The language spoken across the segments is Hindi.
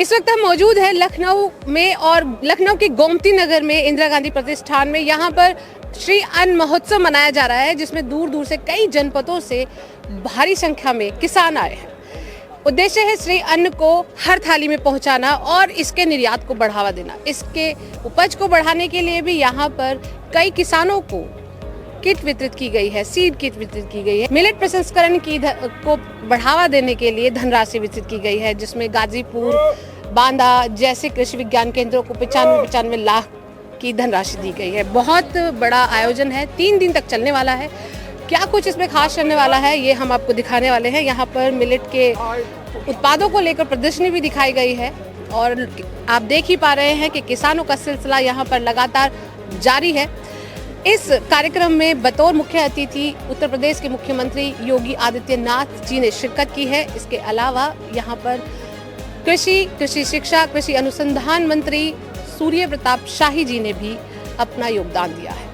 इस वक्त हम मौजूद हैं लखनऊ में और लखनऊ के गोमती नगर में इंदिरा गांधी प्रतिष्ठान में। यहाँ पर श्री अन्न महोत्सव मनाया जा रहा है, जिसमें दूर दूर से कई जनपदों से भारी संख्या में किसान आए हैं। उद्देश्य है श्री अन्न को हर थाली में पहुंचाना और इसके निर्यात को बढ़ावा देना। इसके उपज को बढ़ाने के लिए भी यहाँ पर कई किसानों को किट वितरित की गई है, सीड किट वितरित की गई है। मिलेट प्रसंस्करण को बढ़ावा देने के लिए धनराशि वितरित की गई है, जिसमें गाजीपुर, बांदा जैसे कृषि विज्ञान केंद्रों को 95 लाख की धनराशि दी गई है। बहुत बड़ा आयोजन है, 3 दिन तक चलने वाला है। क्या कुछ इसमें खास रहने वाला है, ये हम आपको दिखाने वाले हैं। यहाँ पर मिलेट के उत्पादों को लेकर प्रदर्शनी भी दिखाई गई है और आप देख ही पा रहे हैं कि किसानों का सिलसिला यहाँ पर लगातार जारी है। इस कार्यक्रम में बतौर मुख्य अतिथि उत्तर प्रदेश के मुख्यमंत्री योगी आदित्यनाथ जी ने शिरकत की है। इसके अलावा यहाँ पर कृषि शिक्षा, कृषि अनुसंधान मंत्री सूर्य प्रताप शाही जी ने भी अपना योगदान दिया है।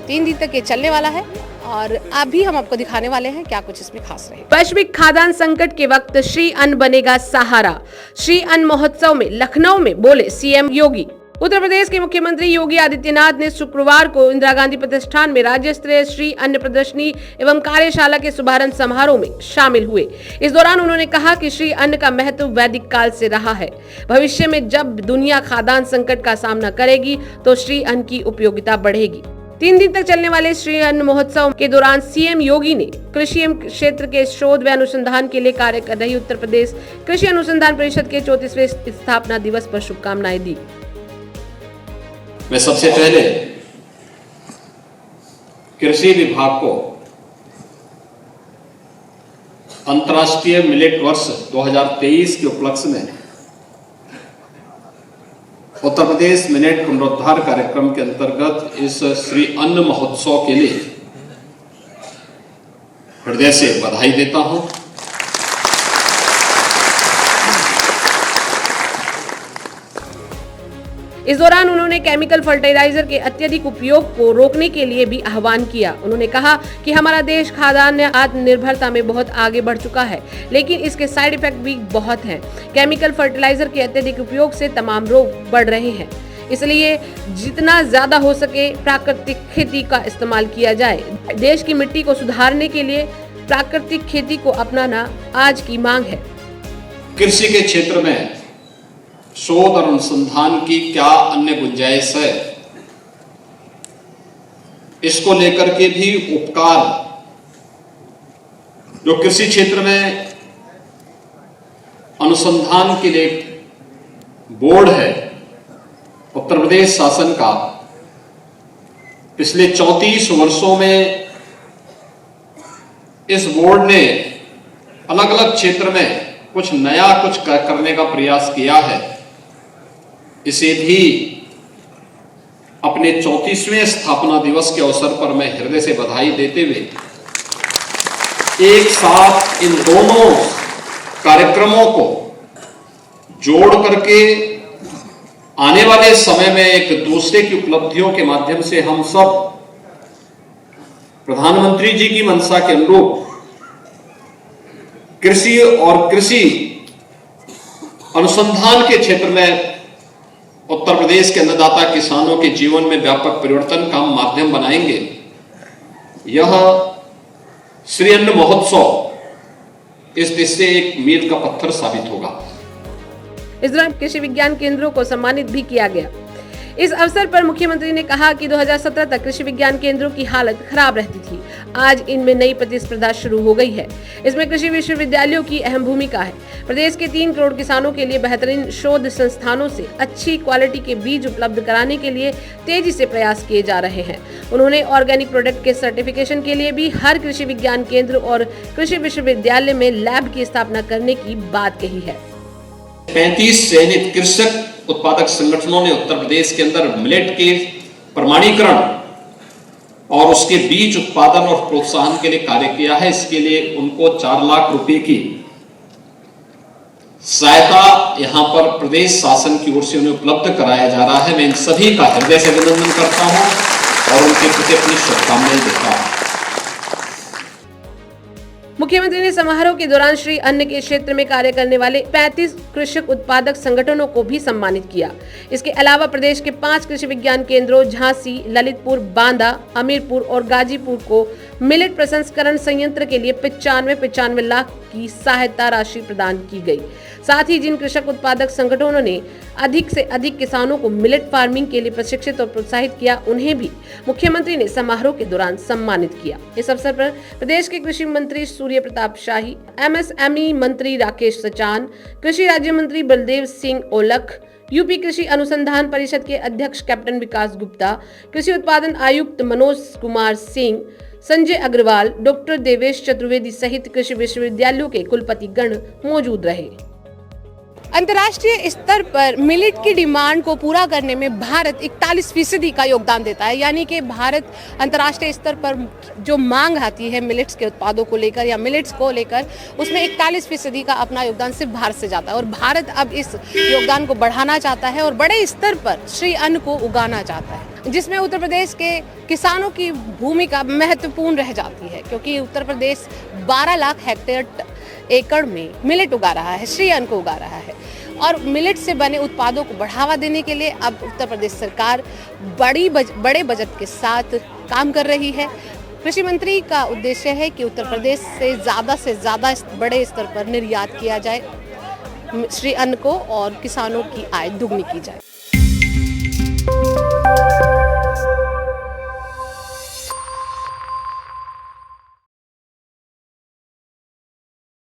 3 दिन तक ये चलने वाला है और अभी हम आपको दिखाने वाले हैं क्या कुछ इसमें खास रहे। वैश्विक खाद्यान्न संकट के वक्त श्री अन्न बनेगा सहारा। श्री अन्न महोत्सव में लखनऊ में बोले सीएम योगी। उत्तर प्रदेश के मुख्यमंत्री योगी आदित्यनाथ ने शुक्रवार को इंदिरा गांधी प्रतिष्ठान में राज्य स्तरीय श्री अन्न प्रदर्शनी एवं कार्यशाला के शुभारंभ समारोह में शामिल हुए। इस दौरान उन्होंने कहा कि श्री अन्न का महत्व वैदिक काल से रहा है। भविष्य में जब दुनिया खाद्यान्न संकट का सामना करेगी तो श्री अन्न की उपयोगिता बढ़ेगी। 3 दिन तक चलने वाले श्री अन्न महोत्सव के दौरान सीएम योगी ने कृषि क्षेत्र के शोध व अनुसंधान के लिए कार्य कर रही उत्तर प्रदेश कृषि अनुसंधान परिषद के 34वें स्थापना दिवस पर शुभकामनाएं दी। मैं सबसे पहले कृषि विभाग को अंतर्राष्ट्रीय मिलेट वर्ष 2023 के उपलक्ष्य में उत्तर प्रदेश मिलेट पुनरुद्धार कार्यक्रम के अंतर्गत इस श्री अन्न महोत्सव के लिए हृदय से बधाई देता हूं। इस दौरान उन्होंने केमिकल फर्टिलाइजर के अत्यधिक उपयोग को रोकने के लिए भी आह्वान किया। उन्होंने कहा कि हमारा देश खाद्यान्न आत्मनिर्भरता में बहुत आगे बढ़ चुका है, लेकिन इसके साइड इफेक्ट भी बहुत हैं। केमिकल फर्टिलाइजर के अत्यधिक उपयोग से तमाम रोग बढ़ रहे हैं, इसलिए जितना ज्यादा हो सके प्राकृतिक खेती का इस्तेमाल किया जाए। देश की मिट्टी को सुधारने के लिए प्राकृतिक खेती को अपनाना आज की मांग है। कृषि के क्षेत्र में शोध और अनुसंधान की क्या अन्य गुंजाइश है, इसको लेकर के भी उपकार जो कृषि क्षेत्र में अनुसंधान के लिए बोर्ड है उत्तर प्रदेश शासन का, पिछले 34 वर्षों में इस बोर्ड ने अलग अलग क्षेत्र में कुछ नया कुछ करने का प्रयास किया है। इसे भी अपने 34वें स्थापना दिवस के अवसर पर मैं हृदय से बधाई देते हुए एक साथ इन दोनों कार्यक्रमों को जोड़ करके आने वाले समय में एक दूसरे की उपलब्धियों के माध्यम से हम सब प्रधानमंत्री जी की मंशा के अनुरूप कृषि और कृषि अनुसंधान के क्षेत्र में उत्तर प्रदेश के अन्नदाता किसानों के जीवन में व्यापक परिवर्तन का माध्यम बनाएंगे। यह श्री अन्न महोत्सव इस दिशा से एक मील का पत्थर साबित होगा। इस दौरान कृषि विज्ञान केंद्रों को सम्मानित भी किया गया। इस अवसर पर मुख्यमंत्री ने कहा कि 2017 तक कृषि विज्ञान केंद्रों की हालत खराब रहती थी। आज इनमें नई प्रतिस्पर्धा शुरू हो गई है। इसमें कृषि विश्वविद्यालयों की अहम भूमिका है। प्रदेश के 3 करोड़ किसानों के लिए बेहतरीन शोध संस्थानों से अच्छी क्वालिटी के बीज उपलब्ध कराने के लिए तेजी से प्रयास किए जा रहे हैं। उन्होंने ऑर्गेनिक प्रोडक्ट के सर्टिफिकेशन के लिए भी हर कृषि विज्ञान केंद्र और कृषि विश्वविद्यालय में लैब की स्थापना करने की बात कही है। 35 चयनित कृषक उत्पादक संगठनों ने उत्तर प्रदेश के अंदर मिलेट के प्रमाणीकरण और उसके बीज उत्पादन और प्रोत्साहन के लिए कार्य किया है। इसके लिए उनको 4 लाख रुपए की सहायता यहां पर प्रदेश शासन की ओर से उन्हें उपलब्ध कराया जा रहा है। मैं इन सभी का हृदय से अभिनंदन करता हूं और उनके प्रति अपनी शुभकामनाएं देता हूं। मुख्यमंत्री ने समारोह के दौरान श्री अन्न के क्षेत्र में कार्य करने वाले 35 कृषक उत्पादक संगठनों को भी सम्मानित किया। इसके अलावा प्रदेश के 5 कृषि विज्ञान केंद्रों झांसी, ललितपुर, बांदा, हमीरपुर और गाजीपुर को मिलेट प्रसंस्करण संयंत्र के लिए 95 लाख की सहायता राशि प्रदान की गई। साथ ही जिन कृषक उत्पादक संगठनों ने अधिक से अधिक किसानों को मिलेट फार्मिंग के लिए प्रशिक्षित और प्रोत्साहित किया, उन्हें भी मुख्यमंत्री ने समारोह के दौरान सम्मानित किया। इस अवसर पर प्रदेश के कृषि मंत्री सूर्य प्रताप शाही, MSME मंत्री राकेश सचान, कृषि राज्य मंत्री बलदेव सिंह ओलख, यूपी कृषि अनुसंधान परिषद के अध्यक्ष कैप्टन विकास गुप्ता, कृषि उत्पादन आयुक्त मनोज कुमार सिंह, संजय अग्रवाल, डॉक्टर देवेश चतुर्वेदी सहित कृषि विश्वविद्यालयों के कुलपति गण मौजूद रहे। अंतर्राष्ट्रीय स्तर पर मिलेट की डिमांड को पूरा करने में भारत 41% का योगदान देता है, यानी कि भारत अंतर्राष्ट्रीय स्तर पर जो मांग आती है मिलेट्स के उत्पादों को लेकर या मिलेट्स को लेकर, उसमें 41% का अपना योगदान सिर्फ भारत से जाता है। और भारत अब इस योगदान को बढ़ाना चाहता है और बड़े स्तर पर श्री अन्न को उगाना चाहता है, जिसमें उत्तर प्रदेश के किसानों की भूमिका महत्वपूर्ण रह जाती है, क्योंकि उत्तर प्रदेश 12 लाख हेक्टेयर एकड़ में मिलेट उगा रहा है, श्री अन्न को उगा रहा है। और मिलेट से बने उत्पादों को बढ़ावा देने के लिए अब उत्तर प्रदेश सरकार बड़े बजट के साथ काम कर रही है। कृषि मंत्री का उद्देश्य है कि उत्तर प्रदेश से ज़्यादा बड़े स्तर पर निर्यात किया जाए श्री अन्न को और किसानों की आय दुगनी की जाए।